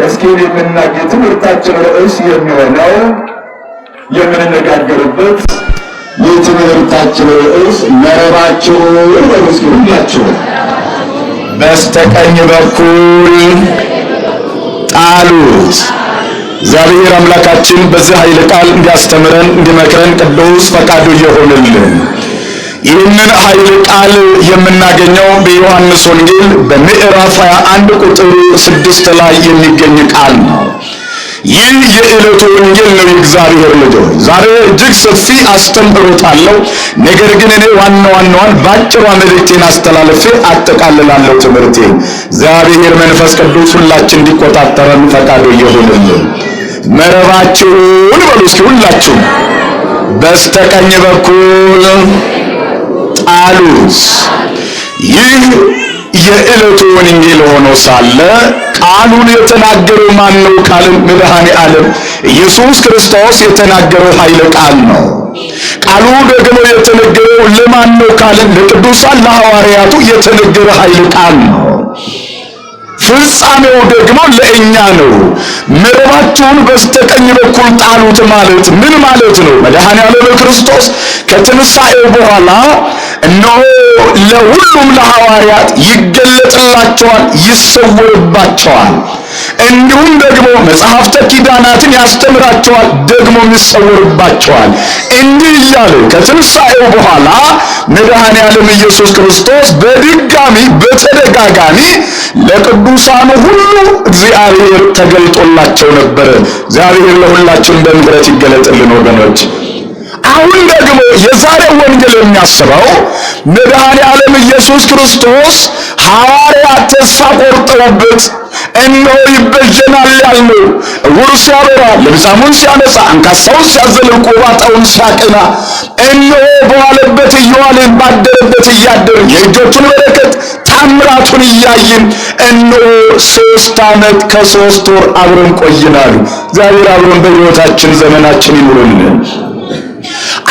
እስኪ የትምህርታችን ርዕስ የሚሆነው የምንነጋገርበት የትምህርታችን ርዕስ መረባችሁን በሉ እስኪ ሁላችሁ በስተቀኝ በኩል ጣሉት። እግዚአብሔር አምላካችን በዚህ ኃይለ ቃል እንዲያስተምረን እንዲመክረን ቅዱስ ፈቃዱ ይሁንልን። ይህንን ኃይለ ቃል የምናገኘው በዮሐንስ ወንጌል በምዕራፍ 21 ቁጥር 6 ላይ የሚገኝ ቃል ነው። ይህ የዕለቱ ወንጌል ነው። የእግዚአብሔር ልጆች ዛሬ እጅግ ሰፊ አስተምሮታለሁ። ነገር ግን እኔ ዋናዋን ባጭሯ መልእክቴን አስተላልፌ አጠቃልላለሁ ትምህርቴን። እግዚአብሔር መንፈስ ቅዱስ ሁላችን እንዲቆጣጠረን ፈቃዱ ይሁንልን። መረባችሁን በሉ እስኪ ሁላችሁ በስተቀኝ በኩል ጣሉት። ይህ የዕለቱ ወንጌል ሆኖ ሳለ ቃሉን የተናገረው ማን ነው? ቃልን መድኃኔ ዓለም ኢየሱስ ክርስቶስ የተናገረው ኃይለ ቃል ነው። ቃሉ ደግሞ የተነገረው ለማን ነው? ቃልን ለቅዱሳን ለሐዋርያቱ የተነገረ ኃይለ ቃል ነው። ፍጻሜው ደግሞ ለእኛ ነው። መረባችሁን በስተቀኝ በኩል ጣሉት ማለት ምን ማለት ነው? መድኃኔ ዓለም ክርስቶስ ከትንሣኤው በኋላ እነሆ ለሁሉም ለሐዋርያት ይገለጥላቸዋል፣ ይሰወርባቸዋል። እንዲሁም ደግሞ መጽሐፍተ ኪዳናትን ያስተምራቸዋል፣ ደግሞ ይሰወርባቸዋል። እንዲህ እያለ ከትንሣኤው በኋላ መድኃኔ ዓለም ኢየሱስ ክርስቶስ በድጋሚ በተደጋጋሚ ለቅዱሳኑ ሁሉ እግዚአብሔር ተገልጦላቸው ነበር። እግዚአብሔር ለሁላችን በምሕረት ይገለጥልን ወገኖች። አሁን ደግሞ የዛሬው ወንጌል የሚያስበው መድኃኔ ዓለም ኢየሱስ ክርስቶስ ሐዋርያት ተስፋ ቆርጠውበት እነሆ ይበጀናል ያልነው ዕውሩ ሲያበራ፣ ለምጻሙን ሲያነጻ፣ አንካሳውን ሲያዘልል፣ ቆባጣውን ሲያቀና እነሆ በዋለበት እየዋልን ባደረበት እያደርን የእጆቹን በረከት ታምራቱን እያየን እነሆ 3 ዓመት ከ3 ወር አብረን ቆይናል። እግዚአብሔር አብረን በሕይወታችን ዘመናችን ይኑርልን።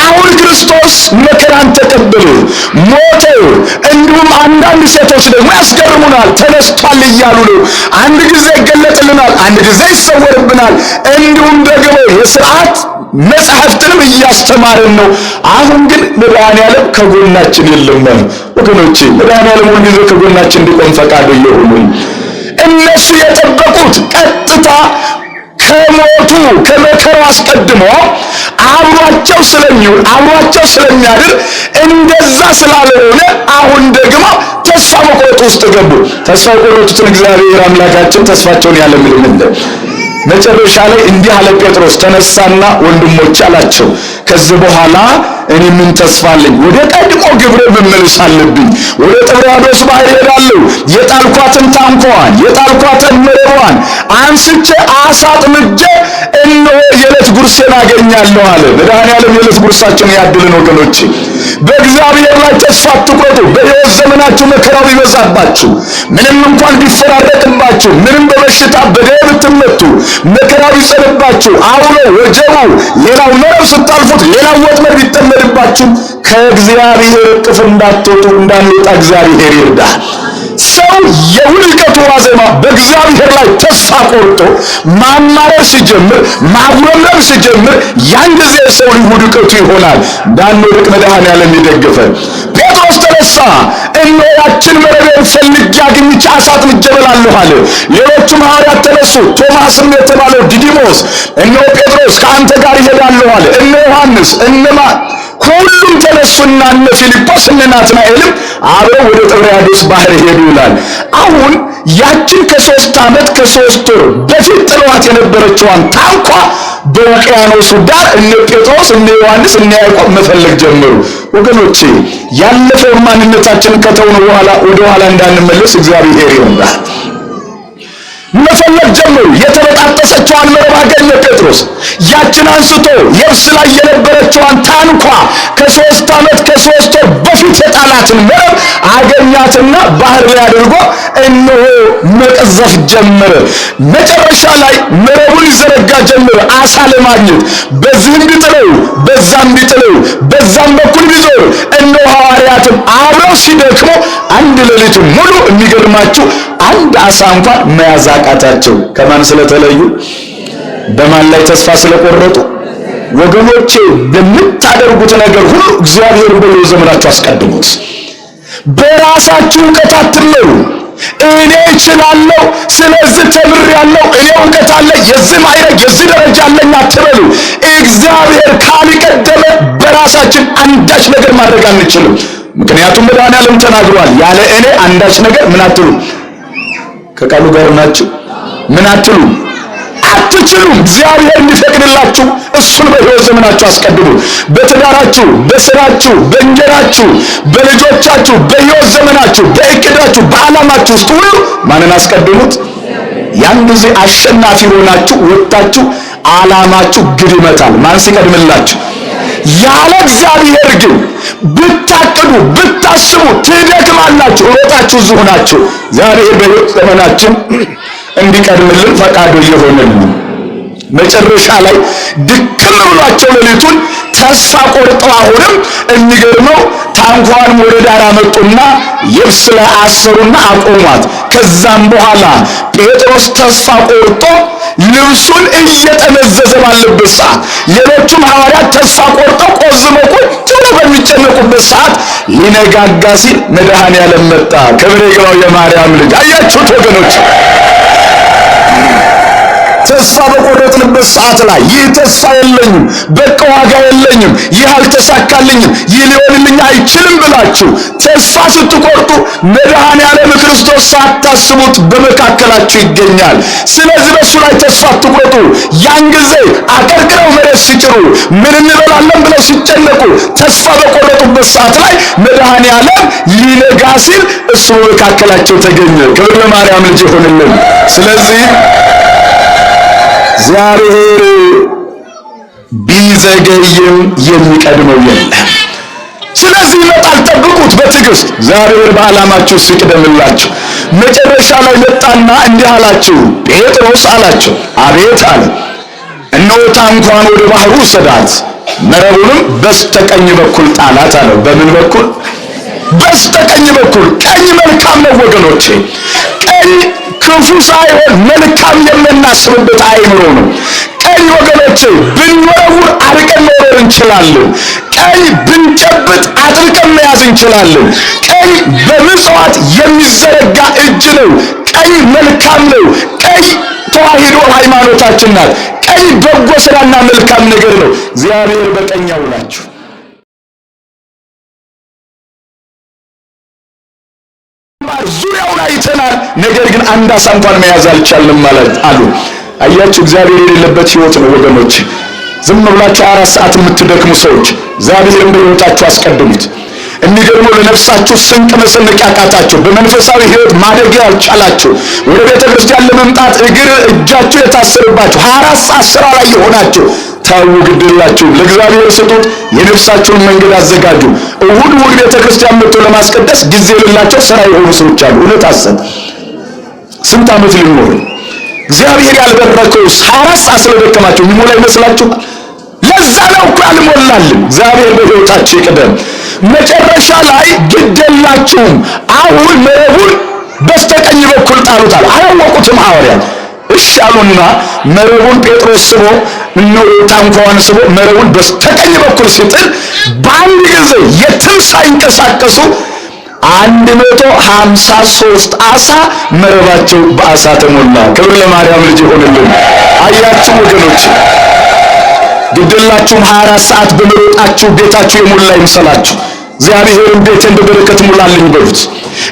አሁን ክርስቶስ መከራን ተቀበለ፣ ሞተ። እንዲሁም አንዳንድ ሴቶች ደግሞ ያስገርሙናል፣ ተነስቷል እያሉ ነው። አንድ ጊዜ ይገለጥልናል፣ አንድ ጊዜ ይሰወርብናል። እንዲሁም ደግሞ የሥርዓት መጽሐፍትንም እያስተማረን ነው። አሁን ግን መድኃኔ ዓለም ከጎናችን የለም ወገኖቼ። መድኃኔ ዓለም ሁልጊዜ ከጎናችን እንዲቆም ፈቃዱ ይሁን። እነሱ የጠበቁት ቀጥታ ከሞቱ ከመከራው አስቀድሞ አብሯቸው ስለሚውል አብሯቸው ስለሚያድር እንደዛ ስላልሆነ አሁን ደግሞ ተስፋ መቁረጥ ውስጥ ገቡ። ተስፋ የቆረጡትን እግዚአብሔር አምላካችን ተስፋቸውን ያለምልምልን። መጨረሻ ላይ እንዲህ አለ ጴጥሮስ፣ ተነሳና ወንድሞች አላቸው፣ ከዚህ በኋላ እኔ ምን ተስፋ አለኝ? ወደ ቀድሞ ግብሬ መመለስ አለብኝ። ወደ ጥብርያዶስ ባህር ሄዳለሁ። የጣልኳትን ታንኳዋን የጣልኳትን መረቧን አንስቼ አሳ አጥምጄ እነሆ የዕለት ጉርሴን አገኛለሁ አለ። መድኃኔ ዓለም የዕለት ጉርሳችን ያድልን ወገኖቼ። በእግዚአብሔር ላይ ተስፋ አትቁረጡ። በሕይወት ዘመናችሁ መከራው ቢበዛባችሁ፣ ምንም እንኳን ቢፈራረቅባችሁ፣ ምንም በበሽታ በደዌ ብትመቱ፣ መከራው ቢጸንባችሁ፣ አውሎ ወጀቡ ሌላው መረብ ስታልፉት ሌላው ወጥመድ ቢጠመድባችሁ ከእግዚአብሔር እቅፍ እንዳንወጣ እግዚአብሔር ይርዳል። ሰው የውድቀቱ ዋዜማ በእግዚአብሔር ላይ ተስፋ ቆርጦ ማማረር ሲጀምር፣ ማጉረምረም ሲጀምር፣ ያን ጊዜ ሰው ውድቀቱ ይሆናል። እንዳንወድቅ መድኃኔ ዓለም ይደግፈን። ጴጥሮስ ተነሳ፣ እነሆ ያችን መረቤን ፈልጌ አግኝቼ አሳ አጥምጄ እበላለሁ አለ። ሌሎቹም ሐዋርያት ተነሱ። ቶማስም የተባለው ዲዲሞስ እነሆ ጴጥሮስ ከአንተ ጋር ይሄዳለሁ አለ። እነ ዮሐንስ ሁሉም ተነሱና እነ ፊልጶስ እነ ናትናኤልም አብረው ወደ ጥብርያዶስ ባህር ሄዱ ይላል። አሁን ያችን ከ3 ዓመት ከ3 ወር በፊት ጥለዋት የነበረችዋን ታንኳ በውቅያኖሱ ዳር እነ ጴጥሮስ እነ ዮሐንስ እነ ያዕቆብ መፈለግ ጀመሩ። ወገኖቼ ያለፈው ማንነታችን ከተውነ በኋላ ወደ ኋላ እንዳንመለስ እግዚአብሔር ይርዳን። መፈለግ ጀመሩ። የተበጣጠሰችዋን መረብ አገኘ ጴጥሮስ። ያችን አንስቶ የብስ ላይ የነበረችዋን ታንኳ ከ3 ዓመት ከ3 ወር በፊት የጣላትን መረብ አገኛትና ባህር ላይ አድርጎ እነሆ መቀዘፍ ጀመረ። መጨረሻ ላይ መረቡን ይዘረጋ ጀመረ አሳ ለማግኘት። በዚህም ቢጥለው በዛም ቢጥለው በዛም በኩል ቢዞር እነሆ ሐዋርያትም አብረው ሲደክሙ አንድ ሌሊት ሙሉ የሚገርማችሁ አንድ አሳ እንኳን መያዝ አቃታቸው። ከማን ስለተለዩ? በማን ላይ ተስፋ ስለቆረጡ? ወገኖቼ በምታደርጉት ነገር ሁሉ እግዚአብሔር በሕይወት ዘመናችሁ አስቀድሙት። በራሳችሁ ዕውቀት አትመሩ። እኔ እችላለሁ፣ ስለዚህ ተምሬያለሁ፣ እኔ ዕውቀት አለኝ፣ የዚህ ማዕረግ የዚህ ደረጃ አለኝ አትበሉ። እግዚአብሔር ካልቀደመ በራሳችን አንዳች ነገር ማድረግ አንችልም። ምክንያቱም መድኃኔዓለም ተናግሯል፣ ያለ እኔ አንዳች ነገር ምን አትሉ። ከቃሉ ጋር ናችሁ? ምን አትሉ አትችሉም። እግዚአብሔር እንዲፈቅድላችሁ እሱን በሕይወት ዘመናችሁ አስቀድሙ። በትዳራችሁ፣ በስራችሁ፣ በእንጀራችሁ፣ በልጆቻችሁ፣ በሕይወት ዘመናችሁ፣ በእቅዳችሁ፣ በዓላማችሁ ውስጥ ሁሉ ማንን አስቀድሙት? ያን ጊዜ አሸናፊ ሆናችሁ ወጣችሁ ዓላማችሁ ግብ ይመታል። ማን ሲቀድምላችሁ? ያለ እግዚአብሔር ግን ብታቅዱ ብታስቡ ትደክማላችሁ። ሮጣችሁ እዚሁ ናችሁ። እግዚአብሔር በሕይወት ዘመናችን እንዲቀድምልን ፈቃዱ ይሁንልን። መጨረሻ ላይ ድክም ብሏቸው ሌሊቱን ተስፋ ቆርጠው አሁንም የሚገርመው ታንኳን ወደ ዳር አመጡና የብስ ላይ አሰሩና አቆሟት። ከዛም በኋላ ጴጥሮስ ተስፋ ቆርጦ ልብሱን እየጠመዘዘ ባለበት ሰዓት ሌሎቹም ሐዋርያት ተስፋ ቆርጠው ቆዝመው ቁጭ ብለው በሚጨነቁበት ሰዓት ሊነጋጋ ሲል መድኃኔዓለም መጣ። ክብር ይግባው የማርያም ልጅ። አያችሁት ወገኖች? ተስፋ በቆረጥንበት ሰዓት ላይ ይህ ተስፋ የለኝም፣ በቃ ዋጋ የለኝም፣ ይህ አልተሳካልኝም፣ ይህ ሊሆንልኝ አይችልም ብላችሁ ተስፋ ስትቆርጡ መድኃኔዓለም ክርስቶስ ሳታስቡት በመካከላችሁ ይገኛል። ስለዚህ በእሱ ላይ ተስፋ አትቁረጡ። ያን ጊዜ አቀርቅረው መሬት ሲጭሩ ምን እንበላለን ብለው ሲጨነቁ ተስፋ በቆረጡበት ሰዓት ላይ መድኃኔዓለም ሊነጋ ሲል እሱ በመካከላቸው ተገኘ። ክብር ለማርያም ልጅ ይሁንልን። ስለዚህ እግዚአብሔር ቢዘገይም የሚቀድመው የለም። ስለዚህ ይመጣል፣ ጠብቁት በትዕግስት። እግዚአብሔር በዓላማችሁ ሲቅደምላችሁ። መጨረሻ ላይ መጣና እንዲህ አላችሁ፣ ጴጥሮስ አላቸው። አቤት አለ። እነሆ ታንኳን ወደ ባህሩ ውሰዳት፣ መረቡንም በስተቀኝ በኩል ጣላት አለው። በምን በኩል? በስተቀኝ በኩል። ቀኝ መልካም ነው ወገኖቼ። ቀኝ ክፉ ሳይሆን መልካም የምናስብበት አይምሮ ነው። ቀኝ ወገኖቼ ብንወረውር አርቀን መውረር እንችላለን። ቀኝ ብንጨብጥ አጥብቀን መያዝ እንችላለን። ቀኝ በምጽዋት የሚዘረጋ እጅ ነው። ቀኝ መልካም ነው። ቀኝ ተዋሂዶ ሃይማኖታችን ናት። ቀኝ በጎ ስራና መልካም ነገር ነው። እግዚአብሔር በቀኝ ያውላችሁ። ዙሪያውን አይተናል፣ ነገር ግን አንድ አሳ እንኳን መያዝ አልቻልንም ማለት አሉ። አያችሁ፣ እግዚአብሔር የሌለበት ህይወት ነው ወገኖች። ዝም ብላችሁ 4 ሰዓት የምትደክሙ ሰዎች እግዚአብሔርን በሕይወታችሁ አስቀድሙት። የሚገርመው ለነፍሳችሁ ስንቅ መሰነቅ ያቃታችሁ፣ በመንፈሳዊ ህይወት ማደግ ያልቻላችሁ፣ ወደ ቤተ ክርስቲያን ለመምጣት እጃችሁ የታሰረባችሁ፣ 24 ሰዓት ስራ ላይ የሆናችሁ ታው ግድላችሁ ለእግዚአብሔር ስጡት። የነፍሳችሁን መንገድ አዘጋጁ። እሁድ ቤተ ክርስቲያን መጥቶ ለማስቀደስ ጊዜ የሌላቸው ስራ የሆኑ ሰዎች አሉ። እውነት አሰብ ስንት ዓመት ሊኖር እግዚአብሔር ያልበረከው 24 ሰዓት ስለደከማችሁ የሚሞላ ይመስላችሁ? ለዛ ነው እኮ ያልሞላልን። እግዚአብሔር በሕይወታችሁ ይቅደም። መጨረሻ ላይ ግደላችሁም፣ አሁን መረቡን በስተቀኝ በኩል ጣሉታል። አላወቁትም ሐዋርያት። እሺ አሉና መረቡን ጴጥሮስ ስቦ ታንኳዋን ስቦ መረቡን በስተቀኝ በኩል ሲጥል በአንድ ጊዜ የትም ሳይንቀሳቀሱ 153 አሳ መረባቸው በአሳ ተሞላ። ክብር ለማርያም ልጅ ይሁንልን። አያችሁ ወገኖች፣ ግድላችሁም 24 ሰዓት በመሮጣችሁ ቤታችሁ የሞላ ይምሰላችሁ። እግዚአብሔርን ቤቴን በበረከት ሙላልኝ በሉት።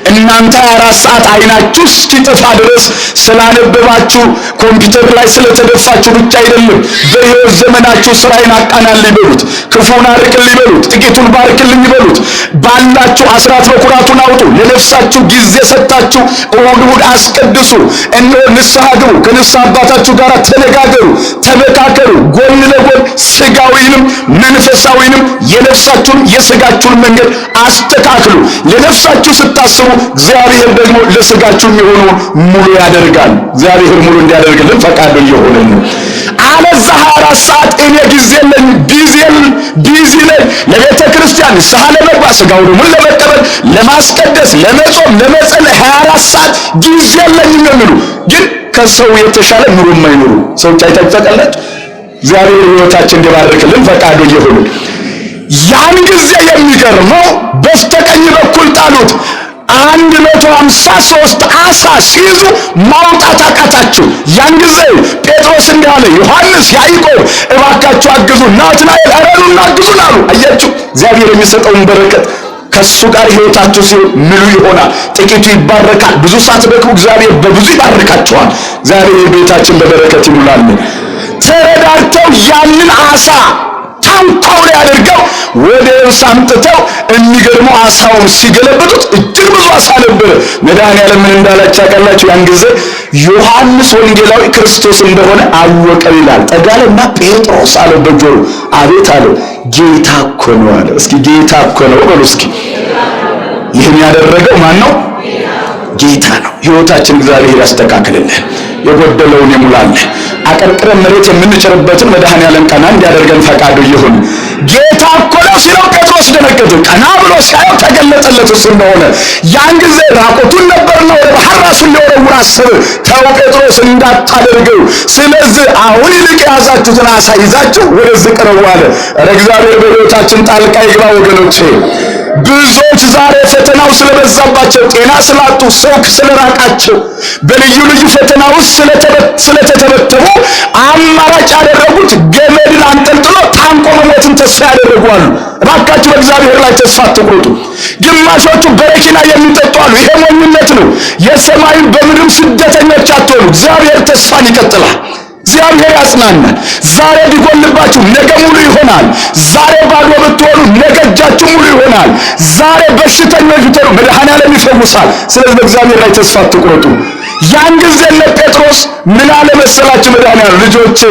እናንተ 24 ሰዓት አይናችሁ እስኪጠፋ ድረስ ስላነበባችሁ ኮምፒውተር ላይ ስለተደፋችሁ ብቻ አይደለም። በሕይወት ዘመናችሁ ስራዬን አቃናልኝ በሉት፣ ክፉን አርቅልኝ በሉት፣ ጥቂቱን ባርክልኝ በሉት። ባላችሁ አስራት በኩራቱን አውጡ። ለነፍሳችሁ ጊዜ ሰጣችሁ እሁድ አስቀድሱ። እነሆ ንስሐ ግቡ። ከንስሐ አባታችሁ ጋር ተነጋገሩ፣ ተመካከሩ። ጎን ለጎን ስጋዊንም መንፈሳዊንም የነፍሳችሁን የስጋችሁን መንገድ አስተካክሉ። ለነፍሳችሁ ስታስቡ እግዚአብሔር ደግሞ ለስጋችሁ የሚሆነውን ሙሉ ያደርጋል። እግዚአብሔር ሙሉ እንዲያደርግልን ፈቃዱ ይሁንልን። አለዛ 24 ሰዓት እኔ ጊዜ ነኝ፣ ቢዚ ነኝ፣ ለቤተ ክርስቲያን ክርስቲያን ንስሐ ለመግባት ሥጋው ደሙን ለመቀበል ለማስቀደስ ለመጾም ለመጸለይ 24 ሰዓት ጊዜ የለኝም የሚሉ ግን ከሰው የተሻለ ኑሮ የማይኖሩ ሰዎች አይታጠቃላችሁ። እግዚአብሔር ሕይወታችን እንዲባርክልን ፈቃዱ ይሁን። ያን ጊዜ የሚገርመው በስተቀኝ በኩል ጣሉት። 153 ዓሣ ሲይዙ ማውጣት አቃታቸው። ያን ጊዜ ጴጥሮስ እንዲህ አለ፣ ዮሐንስ፣ ያዕቆብ እባካችሁ አግዙን፣ ናትናኤል ኧረ ኑና አግዙን አሉ። አያችሁ እግዚአብሔር የሚሰጠውን በረከት ከሱ ጋር ሕይወታችሁ ሲሆን ምሉ ይሆናል። ጥቂቱ ይባረካል። ብዙ ሳትደክሙ እግዚአብሔር በብዙ ይባርካችኋል። እግዚአብሔር ቤታችን በበረከት ይሙላልን። ተረዳድተው ያንን ዓሣ ታንኳው ላይ አድርገው ወደ የብስ አምጥተው የሚገርመው ዓሣውን ሲገለብጡት እጅግ ብዙ ዓሣ ነበር። መድኃኒዓለም ምን እንዳላቸው ያውቃላችሁ? ያን ጊዜ ዮሐንስ ወንጌላዊ ክርስቶስ እንደሆነ አወቀ ይላል። ጠጋለና ጴጥሮስ አለው በጆሮ። አቤት አለው። ጌታ እኮ ነው አለ። እስኪ ጌታ እኮ ነው በሉ እስኪ። ይህን ያደረገው ማን ነው? ጌታ ነው። ሕይወታችን እግዚአብሔር ያስተካክልልን፣ የጎደለውን ይሙላልን። አቀርቅረን መሬት የምንጭርበትን መድኃኒዓለም ቀና እንዲያደርገን ፈቃዱ ይሁን። ጌታ እኮ ነው ሲለው ጴጥሮስ ደነገጠ። ቀና ብሎ ሲያየው ተገለጠለት እሱ እንደሆነ። ያን ጊዜ ራቆቱን ነበርና ወደ ባህር ራሱን ሊወረውር አሰበ። ተው ጴጥሮስ እንዳታደርገው፣ ስለዚህ አሁን ይልቅ የያዛችሁትን ዓሣ ይዛችሁ ወደዚህ ቅረቡ አለ። ኧረ እግዚአብሔር በሕይወታችን ጣልቃ ይግባ ወገኖቼ። ብዙዎች ዛሬ ፈተናው ስለበዛባቸው፣ ጤና ስላጡ፣ ሰው ስለራቃቸው፣ በልዩ ልዩ ፈተና ውስጥ ስለተተበተቡ አማራጭ ያደረጉት ገመድን አንጠልጥሎ ታንቆ መሞትን ተስፋ ያደረጓሉ። እባካችሁ በእግዚአብሔር ላይ ተስፋ አትቁረጡ። ግማሾቹ በረኪና የሚጠጡ አሉ። ይሄ ሞኝነት ነው። የሰማይን በምድርም ስደተኞች አትሆኑ። እግዚአብሔር ተስፋን ይቀጥላል። እግዚአብሔር ያጽናናል። ዛሬ ቢጎልባችሁ ነገ ሙሉ ይሆናል። ዛሬ ባዶ ብትሆኑ ነገ እጃችሁ ሙሉ ይሆናል። ዛሬ በሽተኞች ብትሆኑ መድኃኒዓለም ይፈውሳል። ስለዚህ በእግዚአብሔር ላይ ተስፋ አትቁረጡ። ያን ጊዜ ለጴጥሮስ ምን አለ መሰላችሁ? መድኃኒዓለም ልጆቼ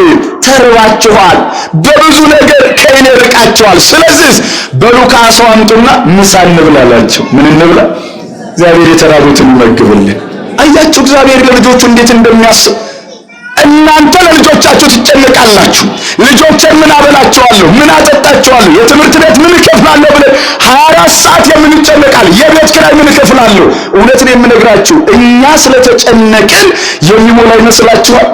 ተርባችኋል፣ በብዙ ነገር ከእኔ ርቃችኋል። ስለዚህ በሉ ከዓሣው አምጡና ምሳ እንብላላችሁ። ምን እንብላ? እግዚአብሔር የተራቡትን ይመግብልን። አያችሁ እግዚአብሔር ለልጆቹ እንዴት እንደሚያስብ። እናንተ ለልጆቻችሁ ትጨነቃላችሁ። ልጆቼን ምን አበላቸዋለሁ? ምን አጠጣቸዋለሁ? የትምህርት ቤት ምን እከፍላለሁ ብለን 24 ሰዓት የምንጨነቃለን። የቤት ኪራይ ምን እከፍላለሁ? እውነትን የምነግራችሁ እኛ ስለተጨነቅን የሚሞላ ይመስላችኋል?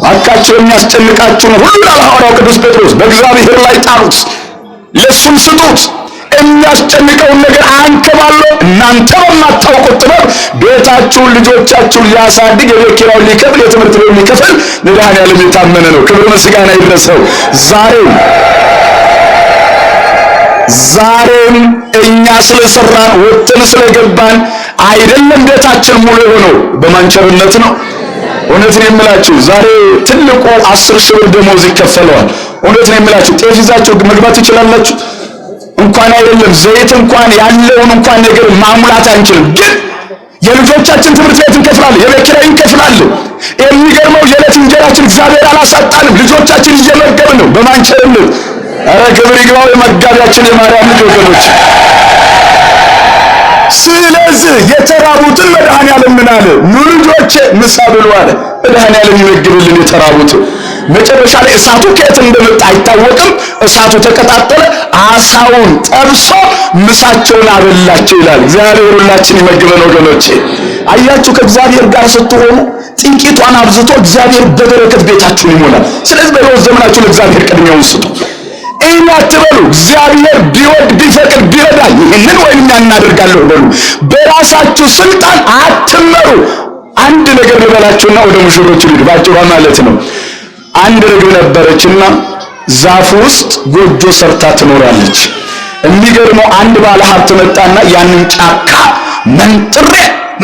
አካቸው የሚያስጨንቃችሁ ነው ሁሉ ሐዋርያው ቅዱስ ጴጥሮስ በእግዚአብሔር ላይ ጣሉት፣ ለሱም ስጡት። የሚያስጨንቀውን ነገር አንከባሎ እናንተ በማታውቁት ጥበብ ቤታችሁን ልጆቻችሁን ሊያሳድግ የቤት ኪራዩን ሊከፍል የትምህርት ቤቱን ሊከፍል መድኃኒዓለም የታመነ ነው። ክብር ምስጋና ይድረሰው። ዛሬም እኛ ስለሰራን ወጥተን ስለገባን አይደለም ቤታችን ሙሉ የሆነው በማንቸርነት ነው። እውነትን የምላችሁ ዛሬ ትልቁ 10 ሺህ ብር ደሞዝ ይከፈለዋል። እውነትን የምላችሁ ጤፍ ይዛችሁ መግባት ይችላላችሁ። እንኳን አይደለም ዘይት እንኳን ያለውን እንኳን ነገር ማሙላት አንችልም። ግን የልጆቻችን ትምህርት ቤት እንከፍላለን፣ የቤት ኪራይ እንከፍላለን። የሚገርመው የዕለት እንጀራችን እግዚአብሔር አላሳጣንም። ልጆቻችን እየመገብን ነው በማንቸርነት። ኧረ ክብር ይግባው የመጋቢያችን የማርያም ልጅ ወገኖች። ስለዚህ የተራቡትን መድኃኒዓለም ምን አለ? ኑ ልጆቼ ምሳ ብሉ አለ። መድኃኒዓለም ይመግብልን የተራቡትን። መጨረሻ ላይ እሳቱ ከየት እንደመጣ አይታወቅም። እሳቱ ተቀጣጠለ፣ ዓሣውን ጠብሶ ምሳቸውን አበላቸው ይላል። እግዚአብሔር ሁላችን ይመግበን ወገኖቼ። አያችሁ ከእግዚአብሔር ጋር ስትሆኑ ጥቂቷን አብዝቶ እግዚአብሔር በበረከት ቤታችሁን ይሞላል። ስለዚህ በሕይወት ዘመናችሁ ለእግዚአብሔር ቅድሚያውን ስጡ። ይህን አትበሉ። እግዚአብሔር ቢወድ ቢፈቅድ ቢረዳኝ ይህንን ወይም ያን እናደርጋለሁ በሉ። በራሳችሁ ስልጣን አትመሩ። አንድ ነገር ልበላችሁና ወደ ሙሽሮቹ ልሂድ ባጭሯ ማለት ነው። አንድ ርግብ ነበረችና ዛፍ ውስጥ ጎጆ ሰርታ ትኖራለች። የሚገርመው አንድ ባለ ሀብት መጣና ያንን ጫካ መንጥሬ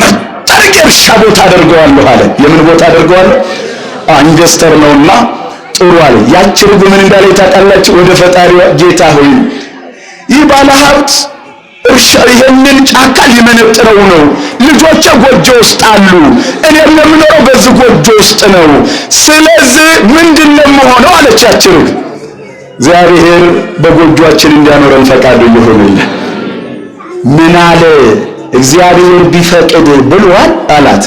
መጠርቅ እርሻ ቦታ አደርገዋለሁ አለ። የምን ቦታ አደርገዋለሁ? ኢንቨስተር ነውና ጥሩ አለ። ያቺ ርግብ ምን እንዳለ ታውቃላችሁ? ወደ ፈጣሪዋ ጌታ ሆይ ይህ ባለ ሀብት ይህንን ጫካ ሊመነጥረው ነው። ልጆቼ ጎጆ ውስጥ አሉ፣ እኔም የምኖረው በዚህ ጎጆ ውስጥ ነው። ስለዚህ ምንድነው የምሆነው አለች ያቺ ርግብ። እግዚአብሔር በጎጆአችን እንዲያኖረን ፈቃዱ ይሁንልን። ምን አለ? እግዚአብሔር ቢፈቅድ ብሏል አላት።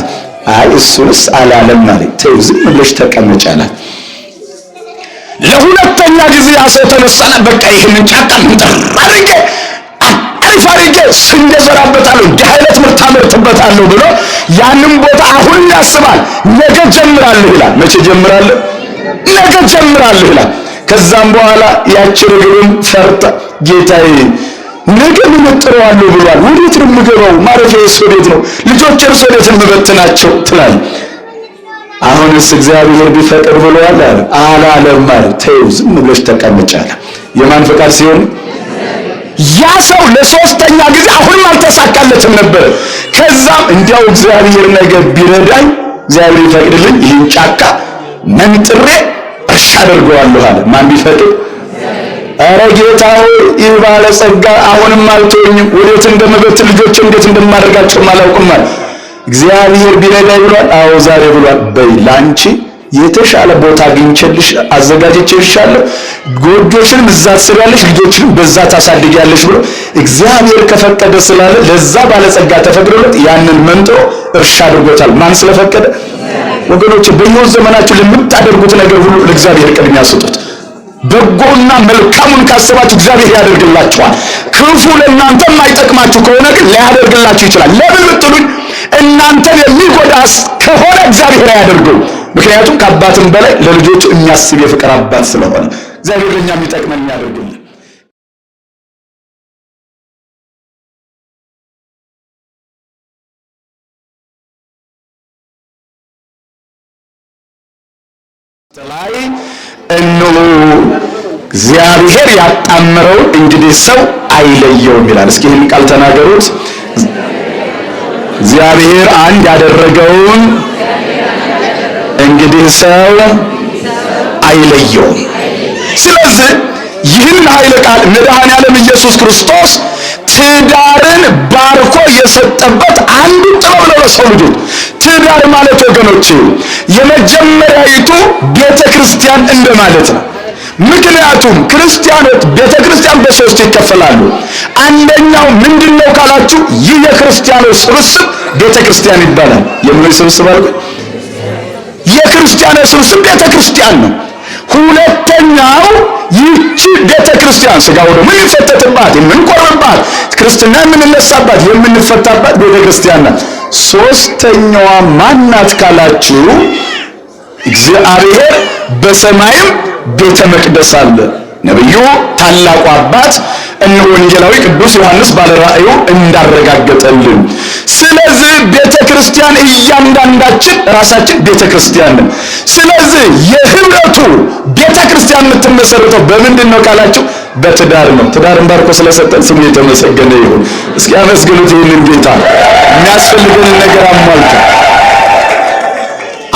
አይ እሱስ አላለም ማለት ተው፣ ዝም ብለሽ ተቀመጭ አላት። ለሁለተኛ ጊዜ ሰው ተነሳና በቃ ይሄንን ጫካ ምንጠር አድርጌ አሪፍ አድርጌ ስንዴ ዘራበታለሁ፣ እንዲህ አይነት ምርት አመርትበታለሁ ብሎ ያንን ቦታ አሁን ያስባል። ነገ ጀምራለሁ ይላል። መቼ ጀምራለሁ? ነገ ጀምራለሁ ይላል። ከዛም በኋላ ያቺ ርግብም ፈርታ ጌታዬ ነገ ምን እጥረዋለሁ ብሏል፣ ወዴት ነው የምገባው? ማረፊያዬስ ወዴት ነው? ልጆቼስ ወዴት ነው የምበትናቸው ትላለች። አሁንስ እግዚአብሔር ቢፈቅድ ብሏል አላለም ማለት ተይው ዝም ብለሽ ተቀመጪ አለ። የማን ፈቃድ ሲሆን ያ ሰው ለሶስተኛ ጊዜ አሁንም አልተሳካለትም ነበር። ከዛም እንዲያው እግዚአብሔር ነገ ቢረዳኝ እግዚአብሔር ይፈቅድልኝ ይህን ጫካ መንጥሬ እርሻ አደርገዋለሁ አለ። ማን ቢፈቅድ? ኧረ ጌታው ይህ ባለጸጋ አሁንም አልተወኝም፣ ወዴት እንደምበት ልጆች እንዴት እንደማደርጋቸው አላውቅም አለ። እግዚአብሔር ቢረዳኝ ብሏል። አዎ ዛሬ ብሏል። በይ ላንቺ የተሻለ ቦታ አግኝቼልሽ አዘጋጅቼልሻለሁ፣ ጎጆሽንም እዛ ትሰሪያለሽ፣ ልጆችንም በዛ ታሳድጊያለሽ ብሎ እግዚአብሔር ከፈቀደ ስላለ ለዛ ባለጸጋ ተፈቅዶለት ያንን መንጥሮ እርሻ አድርጎታል። ማን ስለፈቀደ? ወገኖች በሕይወት ዘመናችሁ ለምታደርጉት ነገር ሁሉ ለእግዚአብሔር ቅድሚያ ስጡት። በጎና መልካሙን ካሰባችሁ እግዚአብሔር ያደርግላችኋል። ክፉ ለእናንተ የማይጠቅማችሁ ከሆነ ግን ሊያደርግላችሁ ይችላል። ለምን ብትሉኝ እናንተን የሚጎዳስ ከሆነ እግዚአብሔር አያደርገው። ምክንያቱም ከአባትም በላይ ለልጆቹ የሚያስብ የፍቅር አባት ስለሆነ እግዚአብሔር ለኛ የሚጠቅመን ያደርግልን። ላይ እነሆ እግዚአብሔር ያጣመረው እንግዲህ ሰው አይለየውም ይላል። እስኪ ይህን ቃል ተናገሩት። እግዚአብሔር አንድ ያደረገውን እንግዲህ ሰው አይለየውም። ስለዚህ ይህን ኃይለ ቃል መድኃኔዓለም ኢየሱስ ክርስቶስ ትዳርን ባርኮ የሰጠበት አንዱ ጥበብ ነው ለሰው ልጆች። ትዳር ማለት ወገኖች የመጀመሪያይቱ ቤተ ክርስቲያን እንደማለት ነው። ምክንያቱም ክርስቲያኖች ቤተ ክርስቲያን በሶስት ይከፈላሉ። አንደኛው ምንድነው ካላችሁ ይህ የክርስቲያኖች ስብስብ ቤተ ክርስቲያን ይባላል። የምን ስብስብ አለ? የክርስቲያኖች ስብስብ ቤተ ክርስቲያን ነው። ሁለተኛው ይህች ቤተ ክርስቲያን ሥጋው ደግሞ የምንፈተትባት የምንቆርብባት ክርስትና የምንነሳባት የምንፈታባት ቤተ ክርስቲያን ናት። ሶስተኛዋ ማናት ካላችሁ እግዚአብሔር በሰማይም ቤተ መቅደስ አለ። ነብዩ ታላቁ አባት እነ ወንጌላዊ ቅዱስ ዮሐንስ ባለራእዩ እንዳረጋገጠልን። ስለዚህ ቤተ ክርስቲያን እያንዳንዳችን ራሳችን ቤተ ክርስቲያን ነን። ስለዚህ የህብረቱ ቤተ ክርስቲያን የምትመሰረተው በምንድን ነው ካላችሁ በትዳር ነው። ትዳርን ባርኮ ስለሰጠን ስሙ የተመሰገነ ይሁን። እስኪ አመስግኑት ይህንን ጌታ የሚያስፈልገንን ነገር አሟልቶ።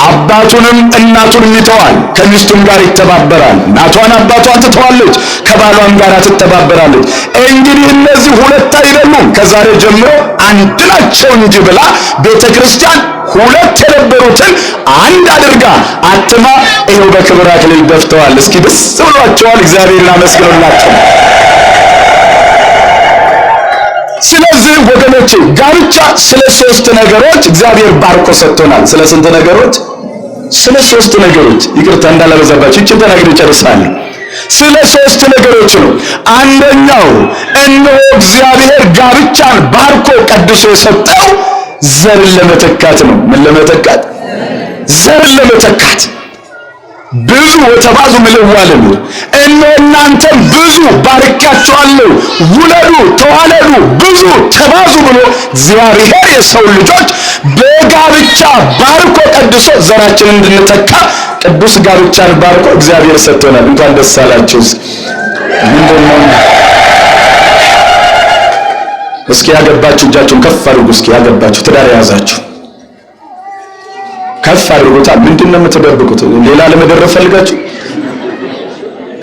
አባቱንም እናቱንም ይተዋል፣ ከሚስቱም ጋር ይተባበራል። እናቷን አባቷን ትተዋለች፣ ከባሏም ጋር ትተባበራለች። እንግዲህ እነዚህ ሁለት አይደሉም ከዛሬ ጀምሮ አንድ ናቸው እንጂ ብላ ቤተ ክርስቲያን ሁለት የነበሩትን አንድ አድርጋ አትማ ይኸው በክብር አክሊል ደፍተዋል። እስኪ ደስ ብሏቸዋል። እግዚአብሔርን አመስግኑላቸው። ስለዚህ ወገኖቼ ጋብቻ ስለ ሶስት ነገሮች እግዚአብሔር ባርኮ ሰጥቶናል። ስለ ስንት ነገሮች? ስለ ሶስት ነገሮች። ይቅርታ እንዳላበዛባችሁ እቺን ተናግሬ ጨርሳለሁ። ስለ ሶስት ነገሮች ነው። አንደኛው እነሆ እግዚአብሔር ጋብቻን ባርኮ ቀድሶ የሰጠው ዘርን ለመተካት ነው። ምን ለመተካት? ዘርን ለመተካት። ብዙ ወተባዙ ምልዋለሉ እናንተ ብዙ ባርካችኋለሁ፣ ውለዱ፣ ተዋለዱ፣ ብዙ ተባዙ ብሎ እግዚአብሔር የሰው ልጆች በጋብቻ ባርኮ ቀድሶ ዘራችንን እንድንተካ ቅዱስ ጋብቻን ባርኮ እግዚአብሔር ሰጥቶናል። እንኳን ደስ አላችሁ። ምንድነው? እስኪ ያገባችሁ እጃችሁን ከፍ አድርጉ። እስኪ ያገባችሁ ትዳር የያዛችሁ ከፍ አድርጉታ። ምንድነው የምትደብቁት? ሌላ ለመደረፍ ፈልጋችሁ?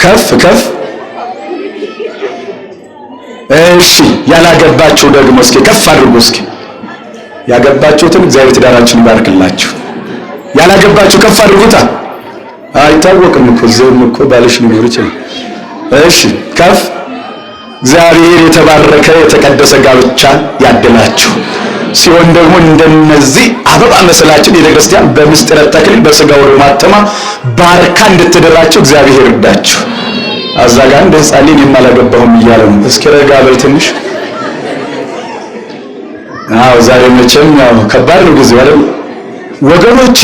ከፍ ከፍ። እሺ ያላገባችሁ ደግሞ እስኪ ከፍ አድርጉ። እስኪ ያገባችሁትን እግዚአብሔር ትዳራችሁን ይባርክላችሁ። ያላገባችሁ ከፍ አድርጉታ። አይታወቅም እኮ ዘም እኮ ባልሽ ሊኖር ይችላል። እሺ ከፍ። እግዚአብሔር የተባረከ የተቀደሰ ጋብቻ ያድላችሁ። ሲሆን ደግሞ እንደነዚህ አበባ መስላችን ቤተክርስቲያን በምስጢረ ተክሊል በሥጋው ማተማ ባርካ እንድትደራችሁ እግዚአብሔር ይርዳችሁ። አዛጋ እንደ ሕፃን ልጅ የማላገባሁም እያለ ነው። እስኪ ረጋ በል ትንሽ ዛሬ መቼም ከባድ ነው ጊዜው አይደል ወገኖቼ።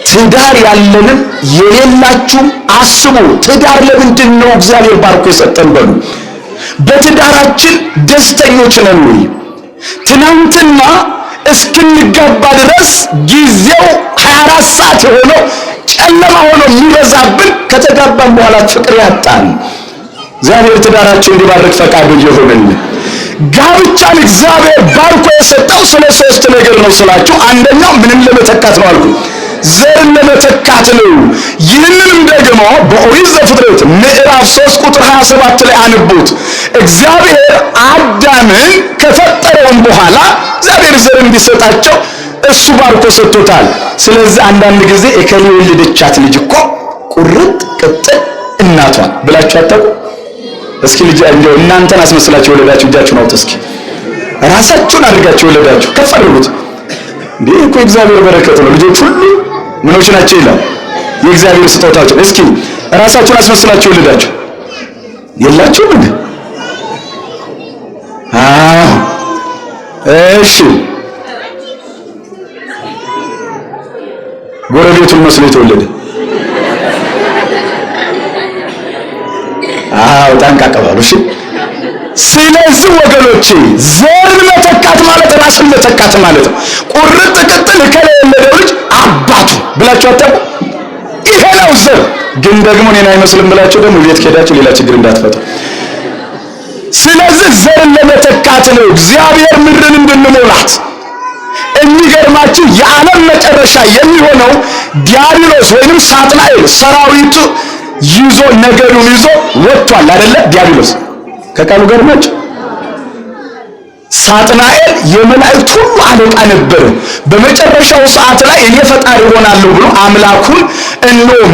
ትዳር ያለንም የሌላችሁ አስቡ። ትዳር ለምንድን ነው እግዚአብሔር ባርኮ የሰጠን በሉ። በትዳራችን ደስተኞች ነን ወይ? ትናንትና እስክንጋባ ድረስ ጊዜው 24 ሰዓት የሆነው ጨለማ ሆኖ የሚበዛብን ከተጋባን በኋላ ፍቅር ያጣን። እግዚአብሔር ትዳራችን እንዲባርክ ፈቃዱ ይሁንልን። ጋብቻን እግዚአብሔር ባርኮ የሰጠው ስለ 3 ነገር ነው ስላችሁ፣ አንደኛው ምንም ለመተካት ነው አልኩ፣ ዘርን ለመተካት ነው። ይህንንም ደግሞ በኦሪት ዘፍጥረት ምዕራፍ 3 ቁጥር 27 ላይ አንቡት። እግዚአብሔር አዳምን ከፈጠረውን በኋላ እግዚአብሔር ዘር እንዲሰጣቸው እሱ ባርኮ ሰጥቶታል። ስለዚህ አንዳንድ ጊዜ እከሌ የወለደቻት ልጅ እኮ ቁርጥ ቅጥል እናቷን ብላችሁ አታውቁ? እስኪ ልጅ እንደው እናንተን አስመስላችሁ ወለዳችሁ እጃችሁን አውጡ። እስኪ ራሳችሁን አድርጋችሁ ወለዳችሁ ከፍ አድርጉት። እንዴ እኮ እግዚአብሔር በረከት ነው። ልጆች ሁሉ ምኖች ናቸው ይላል የእግዚአብሔር ስጦታቸው። እስኪ ራሳችሁን አስመስላችሁ ወለዳችሁ የላችሁም እንዴ? እሺ ጎረቤቱን መስሎ የተወለደ ጠንቃቃ ባሉ። እሺ ስለዚህ ወገኖቼ ዘርን መተካት ማለት ራስን መተካት ማለት ነው። ቁርጥ ቅጥል ከሌለው ልጅ አባቱ ብላችሁ አታውቁ? ይሄ ነው ዘር። ግን ደግሞ እኔን አይመስልም ብላችሁ ደግሞ ቤት ከሄዳችሁ ሌላ ችግር እንዳትፈጥሩ። ስለዚህ ዘርን ለመተካት ነው እግዚአብሔር ምድርን እንድንሞላት። የሚገርማችሁ የዓለም መጨረሻ የሚሆነው ዲያብሎስ ወይንም ሳጥናኤል ሰራዊቱ ይዞ ነገሩን ይዞ ወጥቷል አይደለ? ዲያብሎስ ከቃሉ ጋር ናቸው። ሳጥናኤል የመላእክት ሁሉ አለቃ ነበር። በመጨረሻው ሰዓት ላይ እኔ ፈጣሪ ሆናለሁ ብሎ አምላኩን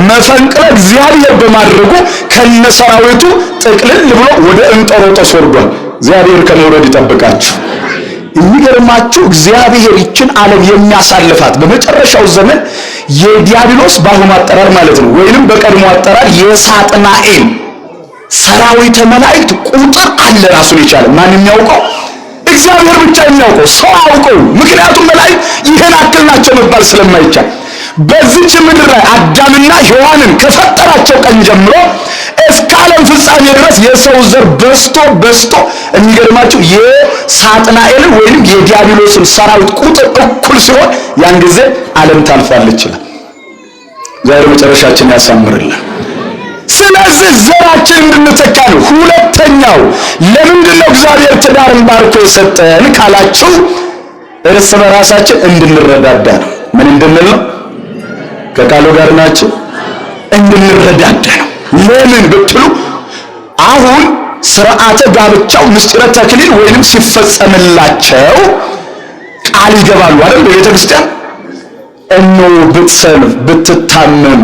መፈንቅለ እግዚአብሔር በማድረጉ ከነሰራዊቱ ጥቅልል ብሎ ወደ እንጦሮጦስ ወርዷል። እግዚአብሔር ከመውረድ ይጠብቃችሁ። የሚገርማችሁ እግዚአብሔር ይችን ዓለም የሚያሳልፋት በመጨረሻው ዘመን የዲያብሎስ በአሁኑ አጠራር ማለት ነው ወይንም በቀድሞ አጠራር የሳጥናኤል ሰራዊተ መላእክት ቁጥር አለ ራሱን የቻለ። ማን የሚያውቀው? እግዚአብሔር ብቻ የሚያውቀው፣ ሰው አውቀው። ምክንያቱም መላእክት ይሄን አክል ናቸው መባል ስለማይቻል በዚህች ምድር ላይ አዳምና ሔዋንን ከፈጠራቸው ቀን ጀምሮ እስከ ዓለም ፍጻሜ ድረስ የሰው ዘር በስቶ የሚገርማችሁ የሳጥናኤልን ወይንም የዲያብሎስን ሰራዊት ቁጥር እኩል ሲሆን ያን ጊዜ ዓለም ታልፋለች ይላል። ዛሬ መጨረሻችን ያሳምርልን። ስለዚህ ዘራችን እንድንተካ ነው። ሁለተኛው ለምንድን ነው እግዚአብሔር ትዳርን ባርኮ የሰጠን ካላችሁ እርስ በራሳችን እንድንረዳዳ ነው። ምን እንድንል ነው? ከቃሉ ጋር ናችሁ? እንድንረዳዳ ነው። ለምን ብትሉ አሁን ስርዓተ ጋብቻው ምስጢረ ተክሊል ወይንም ሲፈጸምላቸው ቃል ይገባሉ አይደል? በቤተ ክርስቲያን ብትሰንፍ ብትታመም